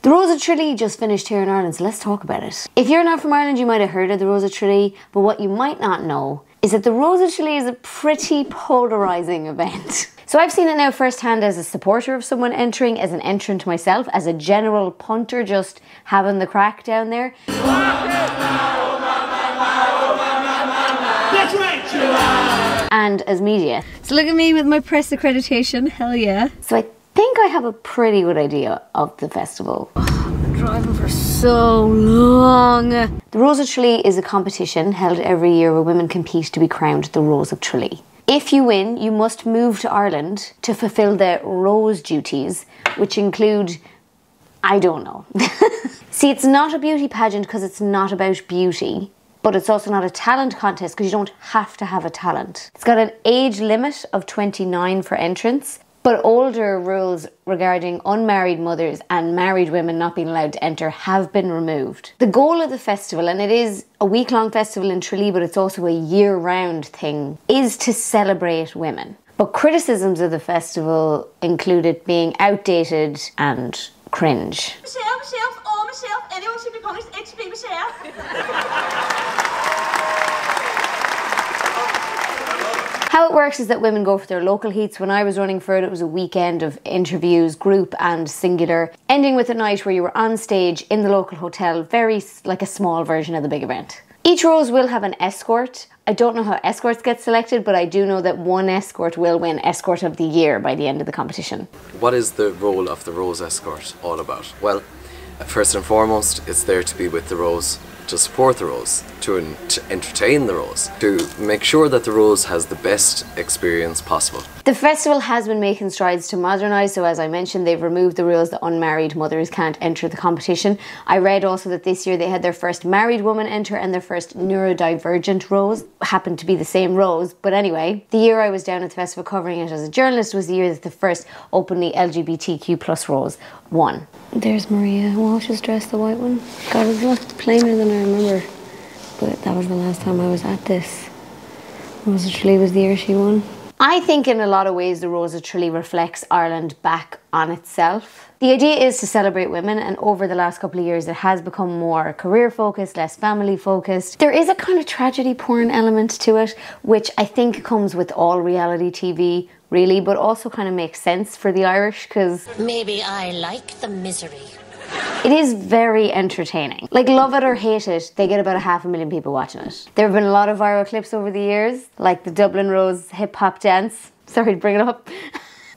The Rose of Tralee just finished here in Ireland, so let's talk about it. If you're not from Ireland, you might have heard of the Rose of Tralee, but what you might not know is that the Rose of Tralee is a pretty polarising event. So I've seen it now firsthand as a supporter of someone entering, as an entrant myself, as a general punter just having the crack down there. And as media. So look at me with my press accreditation, hell yeah. So I think I have a pretty good idea of the festival. I've been driving for so long. The Rose of Tralee is a competition held every year where women compete to be crowned the Rose of Tralee. If you win, you must move to Ireland to fulfil the rose duties, which include, I don't know. See, it's not a beauty pageant because it's not about beauty, but it's also not a talent contest because you don't have to have a talent. It's got an age limit of 29 for entrance, but older rules regarding unmarried mothers and married women not being allowed to enter have been removed. The goal of the festival, and it is a week-long festival in Tralee, but it's also a year-round thing, is to celebrate women. But criticisms of the festival include it being outdated and cringe. Anyone should be punished, it should be Michelle. How it works is that women go for their local heats. When I was running for it, it was a weekend of interviews, group and singular, ending with a night where you were on stage in the local hotel, very like a small version of the big event. Each rose will have an escort. I don't know how escorts get selected, but I do know that one escort will win Escort of the Year by the end of the competition. What is the role of the rose escort all about? Well, first and foremost, it's there to be with the rose, to support the rose, to entertain the rose, to make sure that the rose has the best experience possible. The festival has been making strides to modernise, so as I mentioned, they've removed the rules that unmarried mothers can't enter the competition. I read also that this year they had their first married woman enter and their first neurodivergent rose. Happened to be the same rose, but anyway, the year I was down at the festival covering it as a journalist was the year that the first openly LGBTQ+ rose won. There's Maria Walsh's dress, the white one. God, it was a lot plainer than I remember, but that was the last time I was at this. Rose of Tralee was the year she won. I think in a lot of ways the Rose of Tralee reflects Ireland back on itself. The idea is to celebrate women, and over the last couple of years it has become more career focused, less family focused. There is a kind of tragedy porn element to it, which I think comes with all reality TV, really, but also kind of makes sense for the Irish because maybe I like the misery. It is very entertaining. Like, love it or hate it, they get about 500,000 people watching it. There have been a lot of viral clips over the years, like the Dublin Rose hip-hop dance. Sorry to bring it up.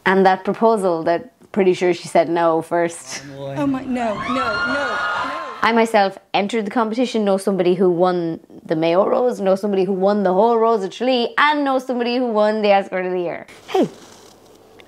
And that proposal that pretty sure she said no first. Oh my, no. I myself entered the competition, know somebody who won the Mayo Rose, know somebody who won the whole Rose of Tralee, and know somebody who won the Escort of the Year. Hey,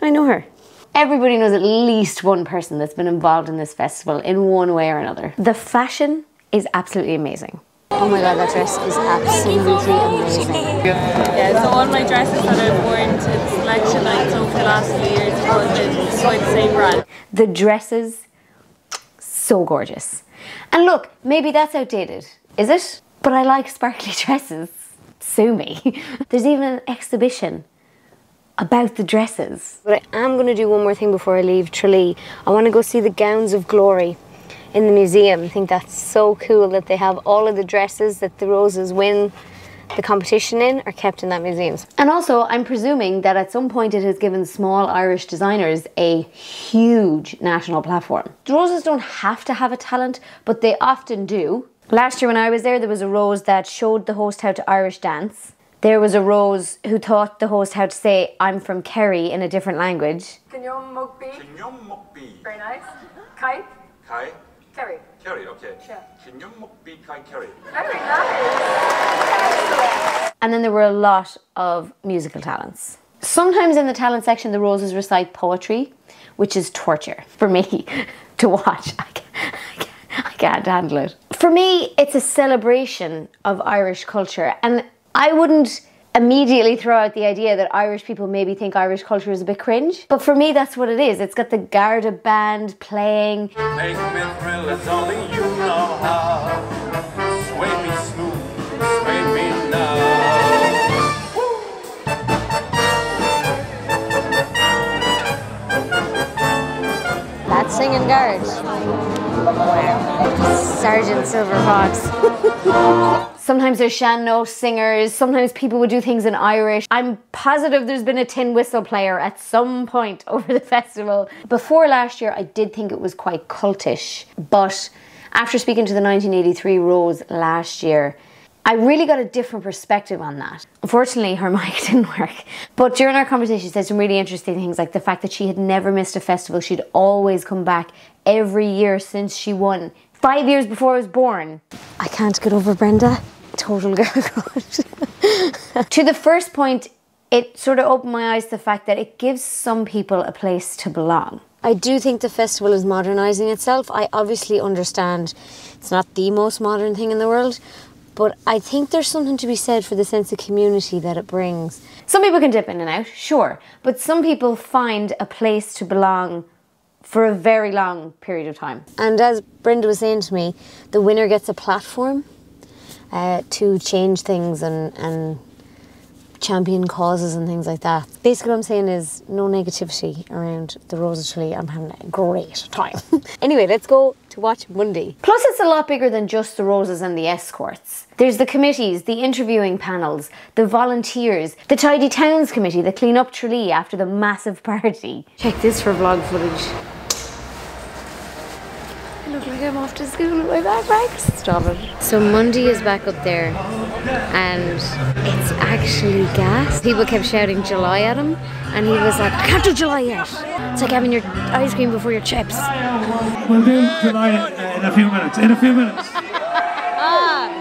I know her. Everybody knows at least one person that's been involved in this festival in one way or another. The fashion is absolutely amazing. Oh my god, that dress is absolutely amazing. Yeah, so all my dresses that I've worn to the selection nights over the last few years have been by the same brand. The dresses, so gorgeous. And look, maybe that's outdated, is it? But I like sparkly dresses. Sue me. There's even an exhibition about the dresses. But I am going to do one more thing before I leave Tralee. I want to go see the Gowns of Glory in the museum. I think that's so cool that they have all of the dresses that the roses win the competition in are kept in that museum. And also, I'm presuming that at some point it has given small Irish designers a huge national platform. The roses don't have to have a talent, but they often do. Last year when I was there was a rose that showed the host how to Irish dance. There was a rose who taught the host how to say, "I'm from Kerry" in a different language. Very nice. Kai? Kai? Kerry. Kerry, okay. Yeah. Kerry. Very nice. And then there were a lot of musical talents. Sometimes in the talent section, the roses recite poetry, which is torture for me to watch. I can't handle it. For me, it's a celebration of Irish culture, and I wouldn't immediately throw out the idea that Irish people maybe think Irish culture is a bit cringe, but for me that's what it is. It's got the Garda band playing. Make me thrill, it's only you know how. Sway me smooth, sway me now. That's singing Guard. Wow. Sergeant Silver Fox. Sometimes there's shan note singers, sometimes people would do things in Irish. I'm positive there's been a tin whistle player at some point over the festival. Before last year, I did think it was quite cultish, but after speaking to the 1983 Rose last year, I really got a different perspective on that. Unfortunately, her mic didn't work. But during our conversation, she said some really interesting things, like the fact that she had never missed a festival. She'd always come back every year since she won. 5 years before I was born. I can't get over Brenda. Total girl crush. To the first point, it sort of opened my eyes to the fact that it gives some people a place to belong. I do think the festival is modernising itself. I obviously understand it's not the most modern thing in the world, but I think there's something to be said for the sense of community that it brings. Some people can dip in and out, sure, but some people find a place to belong for a very long period of time. And as Brenda was saying to me, the winner gets a platform to change things and champion causes and things like that. Basically what I'm saying is no negativity around the Rose of Tralee. I'm having a great time. Anyway, let's go to watch Monday. Plus it's a lot bigger than just the roses and the escorts. There's the committees, the interviewing panels, the volunteers, the Tidy Towns committee that clean up Tralee after the massive party. Check this for vlog footage. I look like I'm off to school with my backpacks. Stop it. So Monday is back up there and it's actually gas. People kept shouting July at him and he was like, I can't do July yet. It's like having your ice cream before your chips. We'll do July in a few minutes. In a few minutes.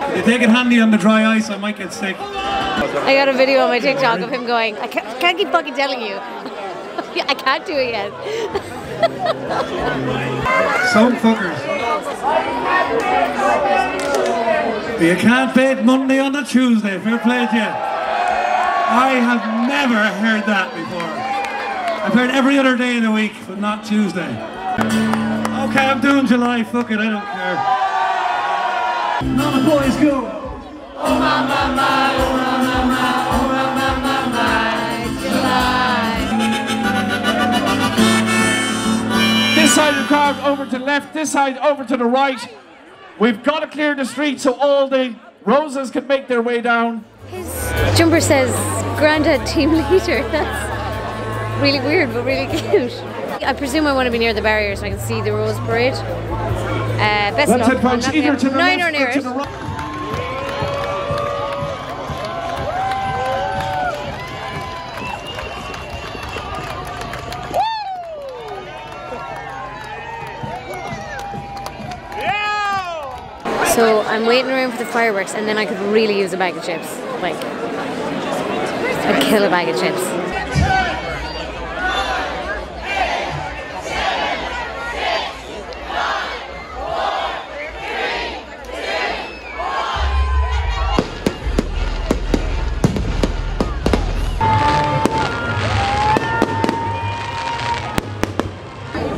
If you take it handy on the dry ice, I might get sick. I got a video on my TikTok of him going, I can't keep fucking telling you. I can't do it yet. Some fuckers. You can't bait Monday on a Tuesday. Fair play to you. I have never heard that before. I've heard every other day of the week, but not Tuesday. Okay, I'm doing July. Fuck it, I don't care. Now the boys go. Oh my, my, my, oh my, my, my, oh my, my, my, my, July. This side of the crowd over to the left, this side over to the right. We've got to clear the street so all the roses can make their way down. His jumper says Grandad Team Leader. That's really weird but really cute. I presume I want to be near the barrier so I can see the Rose Parade. Best Let's luck. approach either to the left or near or to it. the right. So I'm waiting around for the fireworks and then I could really use a bag of chips. Like, I'd kill a bag of chips.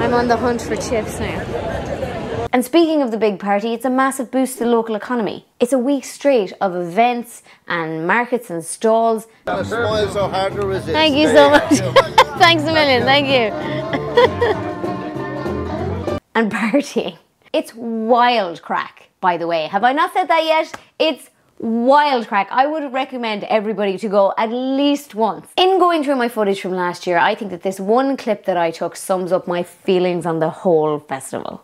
I'm on the hunt for chips now. And speaking of the big party, it's a massive boost to the local economy. It's a week straight of events and markets and stalls. A smile so hard to resist. Thank you so much. Thanks a million, thank you. And partying. It's wild crack, by the way. Have I not said that yet? It's wild crack. I would recommend everybody to go at least once. In going through my footage from last year, I think that this one clip that I took sums up my feelings on the whole festival.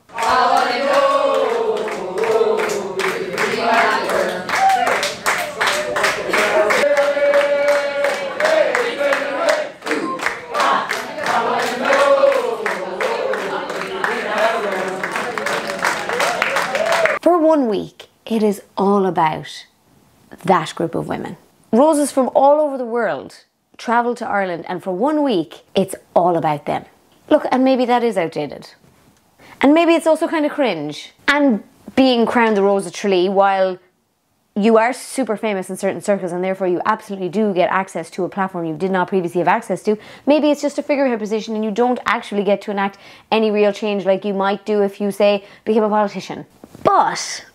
For 1 week, it is all about that group of women. Roses from all over the world travel to Ireland, and for 1 week, it's all about them. Look, and maybe that is outdated. And maybe it's also kind of cringe. And being crowned the Rose of Tralee, while you are super famous in certain circles and therefore you absolutely do get access to a platform you did not previously have access to, maybe it's just a figurehead position and you don't actually get to enact any real change like you might do if you, say, became a politician. But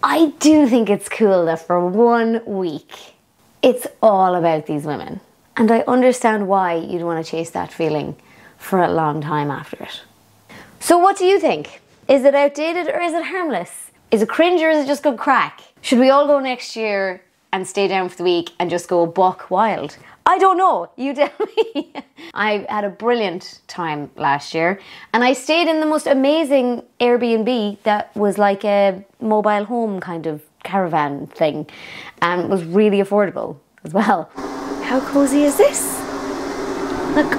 I do think it's cool that for 1 week, it's all about these women. And I understand why you'd want to chase that feeling for a long time after it. So what do you think? Is it outdated or is it harmless? Is it cringe or is it just good crack? Should we all go next year and stay down for the week and just go buck wild? I don't know, you tell me. I had a brilliant time last year and I stayed in the most amazing Airbnb that was like a mobile home kind of caravan thing and it was really affordable as well. How cozy is this? Look,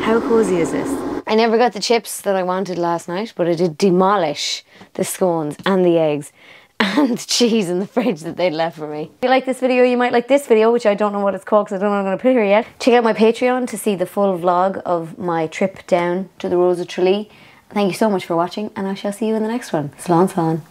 how cozy is this? I never got the chips that I wanted last night, but I did demolish the scones and the eggs and the cheese in the fridge that they'd left for me. If you like this video, you might like this video, which I don't know what it's called because I don't know what I'm going to put here yet. Check out my Patreon to see the full vlog of my trip down to the Rose of Tralee. Thank you so much for watching and I shall see you in the next one. Slán slán.